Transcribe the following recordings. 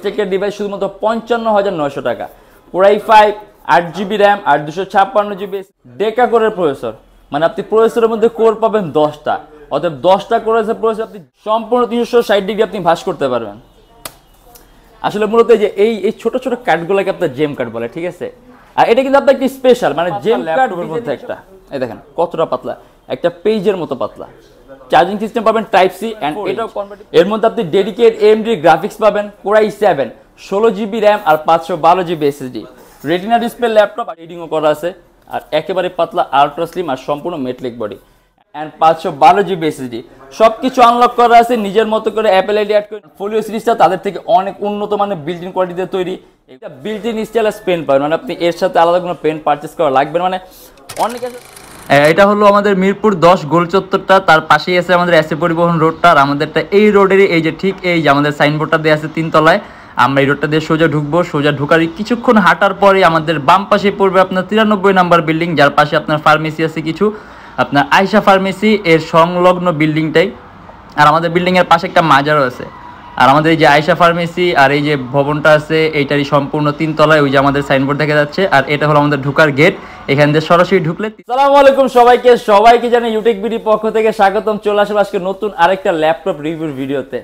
টেকের device শুধুমাত্র 55,900 টাকা। Core i 5 8GB RAM আর 256GB ডেকা কোরের প্রসেসর, মানে আপনি প্রসেসরের মধ্যে কোর পাবেন 10টা, অর্থাৎ 10টা কোর আছে প্রসেসর, আপনি সম্পূর্ণ 360 ডিগ্রি আপনি ভাঁজ করতে পারবেন। আসলে মূলত যে এই ছোট ছোট কার্ডগুলোকে আপনার জেম কার্ড বলে, ঠিক আছে। আর এটা কিন্তু আপনার একটি স্পেশাল, মানে জেম কার্ডের মধ্যে একটা, এই দেখেন কতটা পাতলা, একটা পেজের মতো পাতলা। চার্জিং সিস্টেম পাবেন টাইপ সি এন্ড এটাও কনভার্টেবল। এর মধ্যে আপনি ডেডিকেটেড AMD গ্রাফিক্স পাবেন, কোরাই 7 16GB র্যাম আর 512GB SSD, retina display laptop আর রিডিংও করা আছে। আর একেবারে পাতলা আলট্রা স্লিম আর সম্পূর্ণ metallic body and 512GB SSD, সবকিছু আনলক করা আছে নিজের মতো করে। অ্যাপল আইডি অ্যাড করে ফোলিও সিরিজটা তাদের থেকে অনেক উন্নত মানের বিল্ট ইন কোয়ালিটিতে তৈরি। এটা বিল্ট ইন স্টাইলাস পেন পাবেন, মানে আপনি এর সাথে আলাদা কোনো পেন পারচেজ করা লাগবে না, মানে অনেক। এটা হলো আমাদের মিরপুর 10 গোল চত্বরটা, তার পাশেই আছে আমাদের এসএ পরিবহন রোডটা। আর আমাদেরটা এই রোডেরই এই যে ঠিক এই যে আমাদের সাইনবোর্ডটা দেওয়া আছে 3 তলায়। আমরা এই রোডটা দিয়ে সোজা ঢুকবো, সোজা ঢুকার কিছুক্ষণ হাঁটার পরে আমাদের বাম পাশে পড়বে আপনার 93 নাম্বার বিল্ডিং, যার পাশে আপনার ফার্মেসি আছে কিছু, আপনার আয়শা ফার্মেসি এর সংলগ্ন বিল্ডিংটাই। আর আমাদের বিল্ডিং এর পাশে একটা মাজারও আছে। আর আমাদের এই যে আয়শা ফার্মেসি আর এই যে ভবনটা আছে এইটারই সম্পূর্ণ 3 তলায়, ওই যে আমাদের সাইনবোর্ড দেখা যাচ্ছে। আর এটা হলো আমাদের ঢোকার গেট, এখান দিয়ে সরাসরি ঢুকলে। আসসালামু আলাইকুম সবাইকে জানাই ইউটেকবিডি পক্ষ থেকে স্বাগতম। চলে আসলাম আজকে নতুন আরেকটা ল্যাপটপ রিভিউর ভিডিওতে।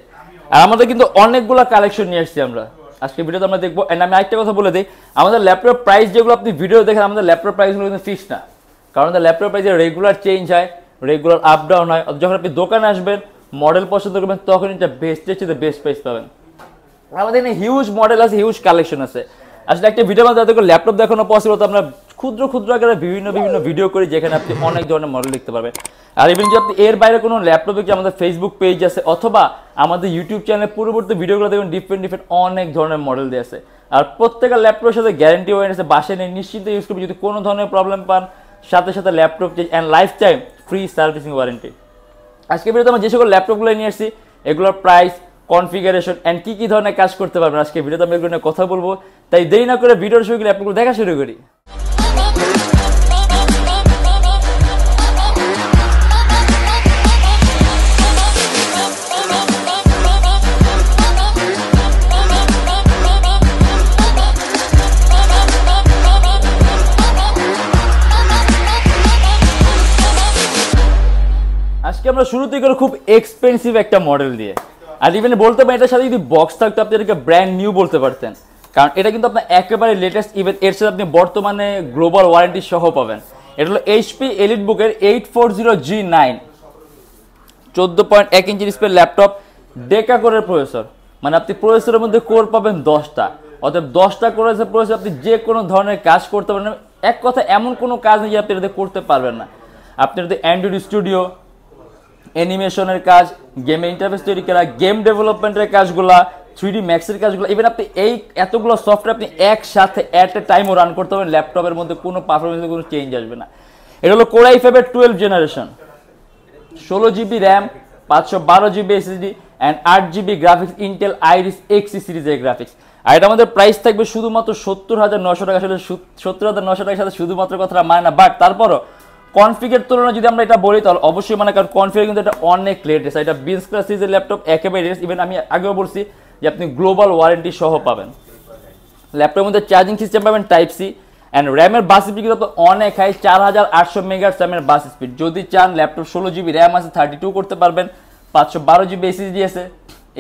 আর আমাদের কিন্তু অনেকগুলো কালেকশন নিয়ে আসছি আমরা আজকে ভিডিওতে আমরা দেখবো। এন্ড আমি আরেকটা কথা বলে দিই, আমাদের ল্যাপটপ প্রাইস যেগুলো আপনি ভিডিও দেখেন, আমাদের ল্যাপটপ প্রাইসগুলো কিন্তু ফিক্সড না, কারণ আমাদের ল্যাপটপ প্রাইসে রেগুলার চেঞ্জ হয়, রেগুলার আপ ডাউন হয়। যখন আপনি দোকানে আসবেন মডেল পছন্দ করবেন তখন এটা বেস্টের চেয়ে বেস্ট প্রাইস পাবেন। আমাদের এখানে হিউজ মডেল আছে, হিউজ কালেকশন আছে। আসলে একটা ভিডিও মধ্যে যাতে ল্যাপটপ দেখানো পসিবল, তো আমরা ক্ষুদ্র আকারে বিভিন্ন ভিডিও করি, যেখানে আপনি অনেক ধরনের মডেল দেখতে পারবেন। আর ইভেন যদি আপনি এর বাইরে কোনো ল্যাপটপ দেখি, আমাদের ফেসবুক পেজ আছে অথবা আমাদের ইউটিউব চ্যানেলে পূর্ববর্তী ভিডিওগুলো দেখবেন, ডিফারেন্ট অনেক ধরনের মডেল দিয়ে আছে। আর প্রত্যেকটা ল্যাপটপের সাথে গ্যারান্টি ওয়ারেন্টি আছে, বাসে নিয়ে নিশ্চিন্তে ইউজ করবেন। যদি কোনো ধরনের প্রবলেম পান, সাথে laptop change and life time free servicing warranty. আজকে ভিডিওতে আমরা যে সকল ল্যাপটপগুলো নিয়ে আসছি, এগুলোর প্রাইস, কনফিগারেশন এন্ড কি ধরনের কাজ করতে পারবেন, আজকে ভিডিওতে আমি এগুলো নিয়ে কথা বলবো। তাই দেরি না করে ভিডিওর শুরু করে ল্যাপটপগুলো দেখা শুরু করি। আজকে আমরা শুরুতেই করে খুব এক্সপেন্সিভ একটা মডেল দিয়ে। আর ইভেন বলতে পারেন এটার সাথে যদি বক্স থাকতো আপনি এটাকে ব্র্যান্ড নিউ বলতে পারতেন, কারণ এটা কিন্তু আপনার একেবারে লেটেস্ট। ইভেন এর সাথে আপনি বর্তমানে গ্লোবাল ওয়ারেন্টি সহ পাবেন। এটা হলো এইচপি এলিটবুকের 840G9 14.1 ইঞ্চি ডিসপ্লে ল্যাপটপ, ডেকা কোরের প্রসেসর, মানে আপনি প্রসেসরের মধ্যে কোর পাবেন 10টা, অর্থাৎ 10টা কোর আছে প্রসেসর, আপনি যে কোনো ধরনের কাজ করতে পারবেন। এক কথা এমন কোনো কাজ নেই যে আপনি এটাতে করতে পারবেন না। আপনি এটাতে অ্যান্ড্রয়েড স্টুডিও, অ্যানিমেশনের কাজ, গেমের ইন্টারফেস তৈরি করা, গেম ডেভেলপমেন্টের কাজগুলো, 3D ম্যাক্সের কাজগুলো, ইভেন আপনি এই এতগুলো সফটওয়্যার আপনি একসাথে অ্যাট এ টাইমও রান করতে পারবেন। ল্যাপটপের মধ্যে কোনো পারফরমেন্সে কোনো চেঞ্জ আসবে না। এটা হলো core i 5 12 generation, 16GB RAM, 512GB SSD and 8GB graphics, Intel iris এক্সি সিরিজের গ্রাফিক্স। আর এটা আমাদের প্রাইস থাকবে শুধুমাত্র 70,900 টাকা। আসলে 70,900 টাকার সাথে শুধুমাত্র কথাটা মানে না, বাট তারপরও কনফিগের তুলনায় যদি আমরা এটা বলি তাহলে অবশ্যই মানে, কারণ কনফিগার কিন্তু এটা অনেক লেটেস্ট। এটা বিজনেস ক্লাস সিরিজের ল্যাপটপ, একেবারে লেটেস্ট। ইভেন আমি আগেও বলছি যে আপনি গ্লোবাল ওয়ারেন্টি সহ পাবেন। ল্যাপটপের মধ্যে চার্জিং সিস্টেম পাবেন টাইপ সি অ্যান্ড র্যামের বাস স্পিড কিন্তু অনেক হাই, 4800 মেগাহার্টজ র্যামের বাস স্পিড। যদি চান ল্যাপটপ 16GB র্যাম আছে, 32 করতে পারবেন, 512GB SSD আছে,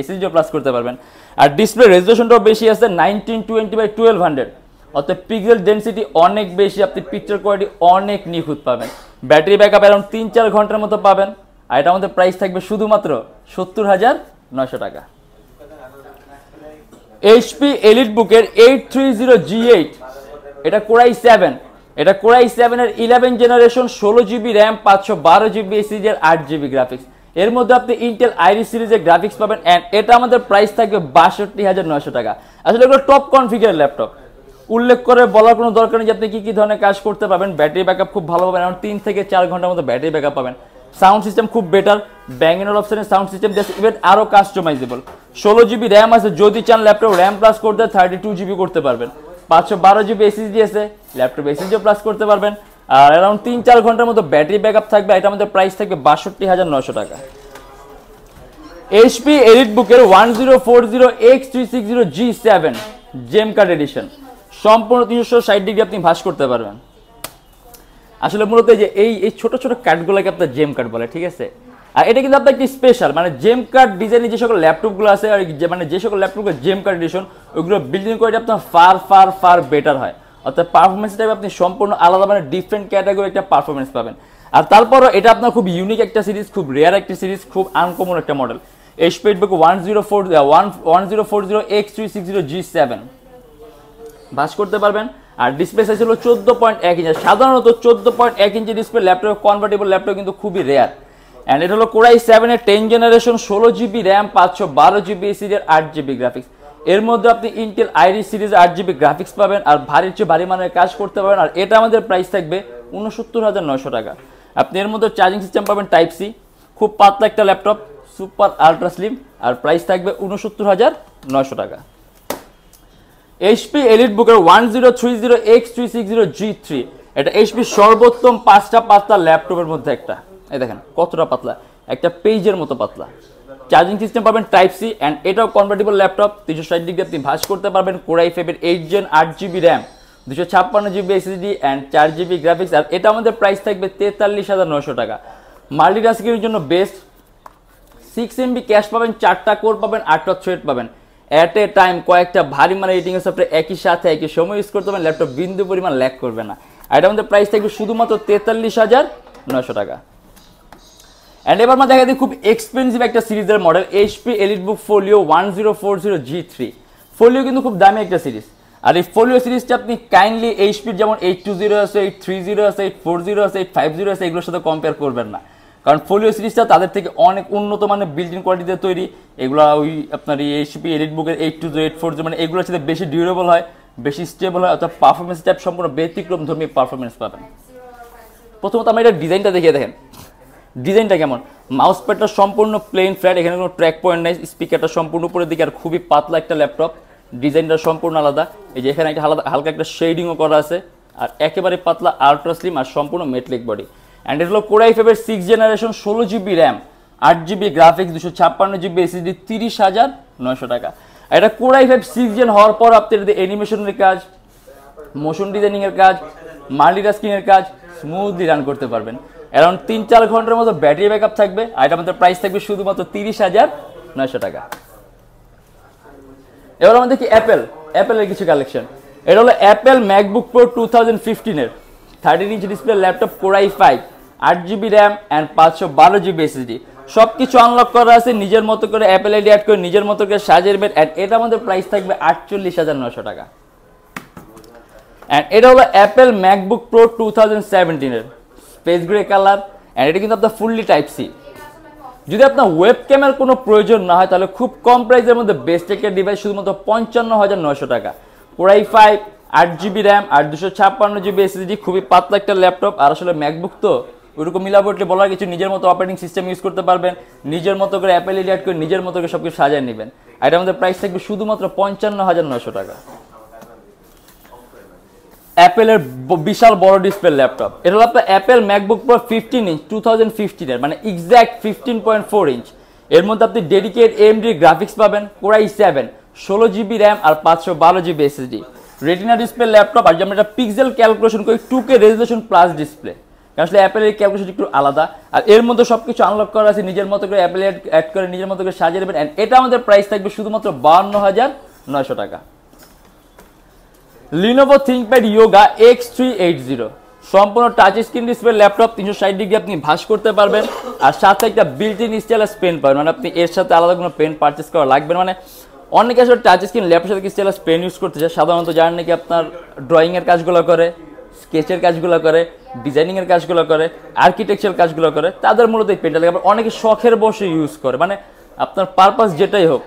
SSDও প্লাস করতে পারবেন। আর ডিসপ্লে রেজোলিউশনটাও বেশি আছে, 1920x1200, অর্থাৎ পিক্সেল ডেনসিটি অনেক বেশি, আপনি পিকচার কোয়ালিটি অনেক নিখুঁত পাবেন। ব্যাটারি ব্যাকআপ অ্যারাউন্ড 3-4 ঘন্টার মতো পাবেন। আর এটা আমাদের প্রাইস থাকবে শুধুমাত্র 70,900 টাকা। এইচপি এলিটবুকের 830G8, এটা কোরাই 7, এটা কোরাই 7 এর 11 generation, 16GB RAM, 512GB SSD এর 8GB গ্রাফিক্স। এর মধ্যে আপনি ইন্টেল আইরিস সিরিজের গ্রাফিক্স পাবেন অ্যান্ড এটা আমাদের প্রাইস থাকবে 62,900 টাকা। আসলে এগুলো টপ কনফিগার ল্যাপটপ, উল্লেখ করে বলার কোনো দরকার নেই যে আপনি কি ধরনের কাজ করতে পারবেন। ব্যাটারি ব্যাকআপ খুব ভালো পাবেন, এখন 3 থেকে 4 ঘন্টার মতো ব্যাটারি ব্যাকআপ পাবেন। সাউন্ড সিস্টেম খুব বেটার, ব্যাং এন্ড অপশনের সাউন্ড সিস্টেম দিয়েছে, ইভেন আরও কাস্টমাইজেবল। 16GB র্যাম আছে, যদি চান ল্যাপটপ র্যাম প্লাস করতে 32GB করতে পারবেন। 512GB SSD আছে, ল্যাপটপ SSDও প্লাস করতে পারবেন। আর অ্যারাউন্ড 3-4 ঘন্টার মতো ব্যাটারি ব্যাকআপ থাকবে। এটা আমাদের প্রাইস থাকবে 62,900 টাকা। এইচপি এলিটবুকের 1040X360G7 জেম কার্ড এডিশন, সম্পূর্ণ 360 ডিগ্রি আপনি ভাঁজ করতে পারবেন। আসলে মূলত যে এই ছোট ছোট কার্ডগুলোকে আপনার জেম কার্ড বলে, ঠিক আছে। আর এটা কিন্তু আপনার একটি স্পেশাল, মানে জেম কার্ড ডিজাইনের যে সকল ল্যাপটপগুলো আছে, আর মানে যে সকল ল্যাপটপের জেম কার্ড এডিশন, ওইগুলো বিল্ডিং কোয়ালিটি আপনার ফার বেটার হয়। অর্থাৎ পারফরমেন্স টাইপ আপনি সম্পূর্ণ আলাদা, মানে ডিফারেন্ট ক্যাটাগরি একটা পারফরমেন্স পাবেন। আর তারপরও এটা আপনার খুব ইউনিক একটা সিরিজ, খুব রেয়ার একটা সিরিজ, খুব আনকমন একটা মডেল। এইচপি এলিটবুক 1040X360G7 ভাঁজ করতে পারবেন। আর ডিসপ্লে সাইজ হলো 14.1 ইঞ্চি। সাধারণত 14.1 ইঞ্চি ডিসপ্লে ল্যাপটপ, কনভার্টেবল ল্যাপটপ কিন্তু খুবই রেয়ার। অ্যান্ড এটা হলো কোরাই 7 এর 10 জেনারেশন, 16GB র্যাম, 512GB সিরিজের 8GB গ্রাফিক্স। এর মধ্যে আপনি ইন্টেল আইরিস সিরিজের 8GB গ্রাফিক্স পাবেন, আর ভারীর চেয়ে ভারী মানের কাজ করতে পারবেন। আর এটা আমাদের প্রাইস থাকবে 69,900 টাকা। আপনি এর মধ্যে চার্জিং সিস্টেম পাবেন টাইপ সি, খুব পাতলা একটা ল্যাপটপ, সুপার আলট্রা স্লিম, আর প্রাইস থাকবে 69,900 টাকা। এইচপি এলিটবুকের 1030X360G3, এটা এইচপি সর্বোত্তম 5টা পাতলা ল্যাপটপের মধ্যে একটা। এই দেখেন কতটা পাতলা, একটা পেজের মতো পাতলা। চার্জিং সিস্টেম পাবেন টাইপ সি, অ্যান্ড এটাও কনভার্টেবল ল্যাপটপ, 360 ডিগ্রি আপনি ভাঁজ করতে পারবেন। Core i 5 8 gen, 8GB RAM, 256GB SSD and 4GB graphics. আর এটা আমাদের প্রাইস থাকবে 43,900 টাকা। মাল্টিটাস্কিংয়ের জন্য বেস্ট, 6MB ক্যাশ পাবেন, 4টা কোর পাবেন, 8টা থ্রেড পাবেন। অ্যাট এ টাইম কয়েকটা ভারী মানে এডিটিং এর সফটওয়্যার একই সাথে একই সময় ইউজ করতে পারবেন, ল্যাপটপ বিন্দু পরিমাণ ল্যাগ করবে না। আর এটা আমাদের প্রাইস থাকবে শুধুমাত্র 43,900 টাকা। অ্যান্ড এবার আমরা দেখা দিই খুব এক্সপেন্সিভ একটা সিরিজের model, HP EliteBook folio 1040G3। Folio কিন্তু খুব দামি একটা সিরিজ। আর এই ফোলিও সিরিজটা আপনি কাইন্ডলি এইচপির যেমন 820 আছে, 830 আছে, 840 আছে, 850 আছে, এগুলোর সাথে কম্পেয়ার করবেন না। কারণ ফোলিও সিরিজটা তাদের থেকে অনেক উন্নত মানের বিল্ড ইন কোয়ালিটিতে তৈরি। এগুলো ওই আপনার এই এইচপি এলিটবুকের 820, 840 মানে এগুলোর সাথে বেশি ডিউরেবল হয়, বেশি স্টেবল হয়, অর্থাৎ পারফরমেন্স টাইপ সম্পূর্ণ ব্যতিক্রম ধর্মী পারফরমেন্স পাবেন। প্রথমত আমরা এটা ডিজাইনটা দেখিয়ে দেখেন, ডিজাইনটা কেমন। মাউস প্যাডটা সম্পূর্ণ প্লেন ফ্ল্যাট, এখানে কোনো ট্র্যাক পয়েন্ট নাই। স্পিকারটা সম্পূর্ণ উপরের দিকে, আর খুবই পাতলা একটা ল্যাপটপ, ডিজাইনটা সম্পূর্ণ আলাদা। এই যে এখানে একটা হালকা একটা শেডিংও করা আছে, আর একেবারে পাতলা আলট্রা স্লিম, আর সম্পূর্ণ মেটলিক বডি। অ্যান্ড এটা হলো কোরাই 5 এর 6 generation, 16GB RAM, 8GB graphics, 256GB SSD, 30,900 টাকা। এটা কোরাই 5 6 জেন হওয়ার পর আপনি এটাতে অ্যানিমেশনের কাজ, মোশন ডিজাইনিং এর কাজ, মাল্টিটাস্কিং এর কাজ স্মুথলি রান করতে পারবেন। অ্যারাউন্ড 3-4 ঘন্টার মতো ব্যাটারি ব্যাকআপ থাকবে। আর এটা আমাদের প্রাইস থাকবে শুধুমাত্র 30,900 টাকা। এবার আমাদের কি অ্যাপেলের কিছু কালেকশন। এটা হলো অ্যাপেল ম্যাকবুক প্রো 2015 এর 13 inch display laptop, core i 5, 8GB RAM and 512GB SSD। সব কিছু আনলক করা আছে, নিজের মতো করে অ্যাপেল আইডি অ্যাড করে নিজের মতো করে সাজিয়ে নেবেন। অ্যান্ড এটা আমাদের প্রাইস থাকবে 48,900 টাকা। অ্যান্ড এটা হলো অ্যাপেল ম্যাকবুক প্রো 2017 এর স্পেস গ্রে কালার, অ্যান্ড এটা কিন্তু আপনার ফুললি টাইপ সি। যদি আপনার ওয়েব ক্যামেরার কোনো প্রয়োজন না হয়, তাহলে খুব কম প্রাইসের মধ্যে বেস্ট একটা ডিভাইস শুধুমাত্র 55,900 টাকা। কোরাই 5, 8GB র্যাম আর 256GB SSD, খুবই পাতলা একটা ল্যাপটপ। আর আসলে ম্যাকবুক তো ওইরকম মিলাবটলি বলার কিছু, নিজের মতো অপারেটিং সিস্টেম ইউজ করতে পারবেন, নিজের মতো করে অ্যাপেল আইডি অ্যাড করে নিজের মতো করে সব কিছু সাজিয়ে নেবেন। আর এটা আমাদের প্রাইস থাকবে শুধুমাত্র 55,900 টাকা। অ্যাপেলের বিশাল বড় ডিসপ্লে ল্যাপটপ, এটা হলো আপনার অ্যাপেল ম্যাকবুক প্রো 15 ইঞ্চ 2015 এর, মানে এক্স্যাক্ট 15.4 ইঞ্চ। এর মধ্যে আপনি ডেডিকেট AMD গ্রাফিক্স পাবেন, কোরাই 7, 16GB র্যাম আর 512GB SSD, retina display laptop. আর যেমন এটা পিক্সেল ক্যালকুলেশন করে 2K রেজলিউশন প্লাস ডিসপ্লে, কারণ আসলে অ্যাপেলের ক্যালকুলেশন একটু আলাদা। আর এর মধ্যে সবকিছু আনলক করা আছে, নিজের মতো করে অ্যাপেল অ্যাড করে নিজের মতো করে সাজিয়ে নেবেন। এটা আমাদের প্রাইস থাকবে শুধুমাত্র 52,900 টাকা। লিনোভো থিংকপ্যাড ইয়োগা X380, সম্পূর্ণ touch screen display laptop, 360 degree আপনি ভাঁজ করতে পারবেন। আর সাথে একটা বিল্ট ইন স্টাইলাস পেন পাবেন, মানে আপনি এর সাথে আলাদা কোনো পেন পারচেস করা লাগবে না। মানে অনেকে আসলে টাচ স্ক্রিন ল্যাপটপের সাথে স্টাইলাস পেন ইউজ করতে চায়, সাধারণত যারা নাকি আপনার ড্রয়িংয়ের কাজগুলো করে, স্কেচের কাজগুলো করে, ডিজাইনিংয়ের কাজগুলো করে, আর্কিটেকচার কাজগুলো করে, তাদের মূলত এই পেনটা লাগে। অনেকে শখের বসে ইউজ করে, মানে আপনার পারপাস যেটাই হোক,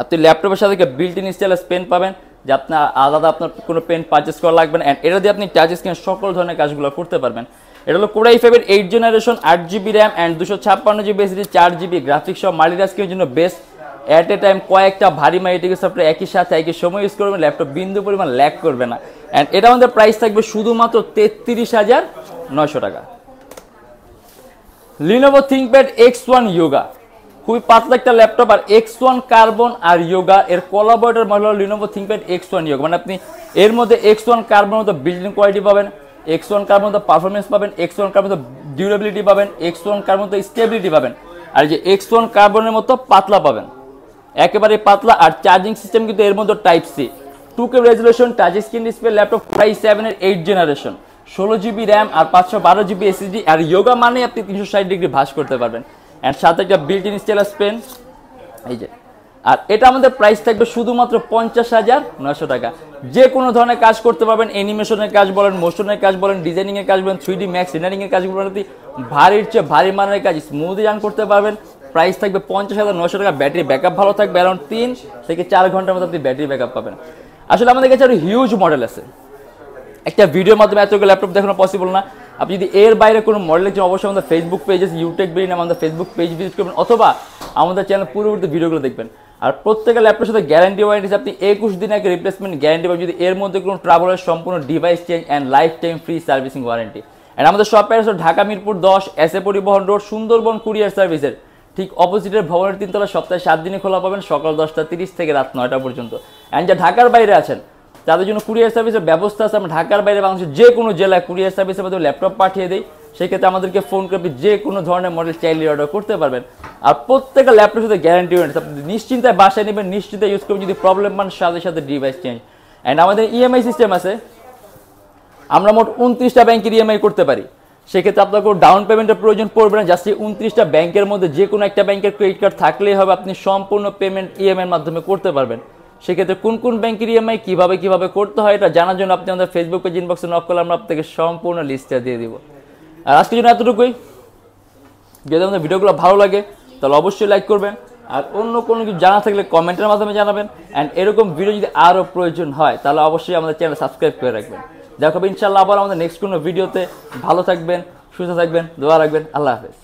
আপনি ল্যাপটপের সাথে বিল্ট ইন স্টাইলাস পেন পাবেন, যে আপনার আলাদা আপনার কোনো পেন পারচেস করা লাগবে না। অ্যান্ড এটা দিয়ে আপনি টাচ স্ক্রিন সকল ধরনের কাজগুলো করতে পারবেন। এটা হলো কোরাই 5 এর 8 generation, 8GB RAM and 256GB SSD, 4GB graphics সহ মাল্টিটাস্কিংয়ের জন্য বেস্ট। অ্যাট এ টাইম কয়েকটা ভারী মাইটিং সফটওয়্যার একই সাথে একই সময় ইউজ করবেন, ল্যাপটপ বিন্দু পরিমাণ ল্যাগ করবে না। অ্যান্ড এটা আমাদের প্রাইস থাকবে শুধুমাত্র 33,900 টাকা। লিনোভো থিংকপ্যাড X1 ইয়োগা, খুবই পাতলা একটা ল্যাপটপ। আর X1 কার্বন আর ইয়োগা এর কোলাবরেটর মডেল হলো Lenovo ThinkPad X1 ইয়োগা, মানে আপনি এর মধ্যে X1 কার্বন মতো বিল্ডিং কোয়ালিটি পাবেন, X1 কার্বন মতো পারফরমেন্স পাবেন, X1 কার্বন মতো ডিউরেবিলিটি পাবেন, X1 কার্বন মতো স্টেবিলিটি পাবেন, আর যে X1 কার্বনের মতো পাতলা পাবেন, একেবারে পাতলা। আর চার্জিং সিস্টেম কিন্তু এর মধ্যে type C, 2K resolution, touch screen display laptop, i7 এর 8 জেনারেশন, 16GB র্যাম আর 512GB এসএসডি। আর ইয়োগা মানে আপনি 360 ডিগ্রি ভাঁজ করতে পারবেন, এর সাথে একটা বিল্ট ইন স্টাইলাস পেন, এই যে। আর এটা আমাদের প্রাইস থাকবে শুধুমাত্র 50,900 টাকা। যে কোনো ধরনের কাজ করতে পারবেন, অ্যানিমেশনের কাজ বলেন, মোশনের কাজ বলেন, ডিজাইনিং এর কাজ বলেন, 3D ম্যাক্স রেন্ডারিং এর কাজ বলেন, ভারীর চেয়ে ভারী মানের কাজ স্মুথলি রান করতে পারবেন। প্রাইস থাকবে 50,900 টাকা। ব্যাটারি ব্যাকআপ ভালো থাকবে, অ্যারাউন্ড 3 থেকে 4 ঘন্টার মতো আপনি ব্যাটারি ব্যাকআপ পাবেন। আসলে আমাদের কাছে আরো হিউজ মডেল আছে, একটা ভিডিওর মাধ্যমে এতগুলো ল্যাপটপ দেখানো পসিবল না। আপনি যদি এর বাইরে কোনো মডেলের জন্য অবশ্যই আমাদের ফেসবুক পেজ আছে Youtechbd নামে, আমাদের ফেসবুক পেজ ভিজিট করবেন অথবা আমাদের চ্যানেল পূর্ববর্তী ভিডিওগুলো দেখবেন। আর প্রত্যেকটা ল্যাপটপের সাথে গ্যারান্টি ওয়ারেন্টি আপনি 21 দিন আগে রিপ্লেসমেন্ট গ্যারান্টি পাবেন যদি এর মধ্যে কোনো ট্রাবল হয়, সম্পূর্ণ device change and life time free servicing warranty. And আমাদের শপ অ্যাড্রেস হলো ঢাকা মিরপুর 10 এসএ পরিবহন রোড, সুন্দরবন কুরিয়ার সার্ভিসের ঠিক অপোজিটের ভবনের 3 তলা, সপ্তাহে 7 দিনে খোলা পাবেন, সকাল 10:30 থেকে রাত 9টা পর্যন্ত। অ্যান্ড যা ঢাকার বাইরে আছেন তাদের জন্য কুরিয়ার সার্ভিসের ব্যবস্থা আছে। আমরা ঢাকার বাইরে বাংলাদেশের যে কোনো জেলায় কুরিয়ার সার্ভিসের মাধ্যমে ল্যাপটপ পাঠিয়ে দিই, সেক্ষেত্রে আমাদেরকে ফোন করে আপনি যে কোনো ধরনের মডেল চাইলে অর্ডার করতে পারবেন। আর প্রত্যেকটা ল্যাপটপের সাথে গ্যারান্টি ওয়ারেন্টি, আপনি নিশ্চিন্তায় বাসায় নেবেন, নিশ্চিন্তায় ইউজ করবেন, যদি প্রবলেম পান সাথে সাথে ডিভাইস চেঞ্জ। অ্যান্ড আমাদের ইএমআই সিস্টেম আছে, আমরা মোট 29টা ব্যাংকের ইএমআই করতে পারি। সেক্ষেত্রে আপনার কোনো ডাউন পেমেন্টের প্রয়োজন পড়বে না, জাস্ট 29টা ব্যাংকের মধ্যে যে কোনো একটা ব্যাংকের ক্রেডিট কার্ড থাকলেই হবে, আপনি সম্পূর্ণ পেমেন্ট ইএমআইয়ের মাধ্যমে করতে পারবেন। সেক্ষেত্রে কোন কোন ব্যাংকের ইএমআই কীভাবে করতে হয় এটা জানার জন্য আপনি আমাদের ফেসবুক পেজ ইনবক্সে নক করলে আমরা আপনাকে সম্পূর্ণ লিস্টটা দিয়ে দিব। আর আজকের জন্য এতটুকুই। যদি আমাদের ভিডিওগুলো ভালো লাগে তাহলে অবশ্যই লাইক করবেন, আর অন্য কোনো কিছু জানা থাকলে কমেন্টের মাধ্যমে জানাবেন। অ্যান্ড এরকম ভিডিও যদি আরও প্রয়োজন হয় তাহলে অবশ্যই আমাদের চ্যানেল সাবস্ক্রাইব করে রাখবেন। দেখা হবে ইনশাআল্লাহ আবার আমাদের নেক্সট কোনো ভিডিওতে। ভালো থাকবেন, সুস্থ থাকবেন, দোয়া রাখবেন। আল্লাহ হাফেজ।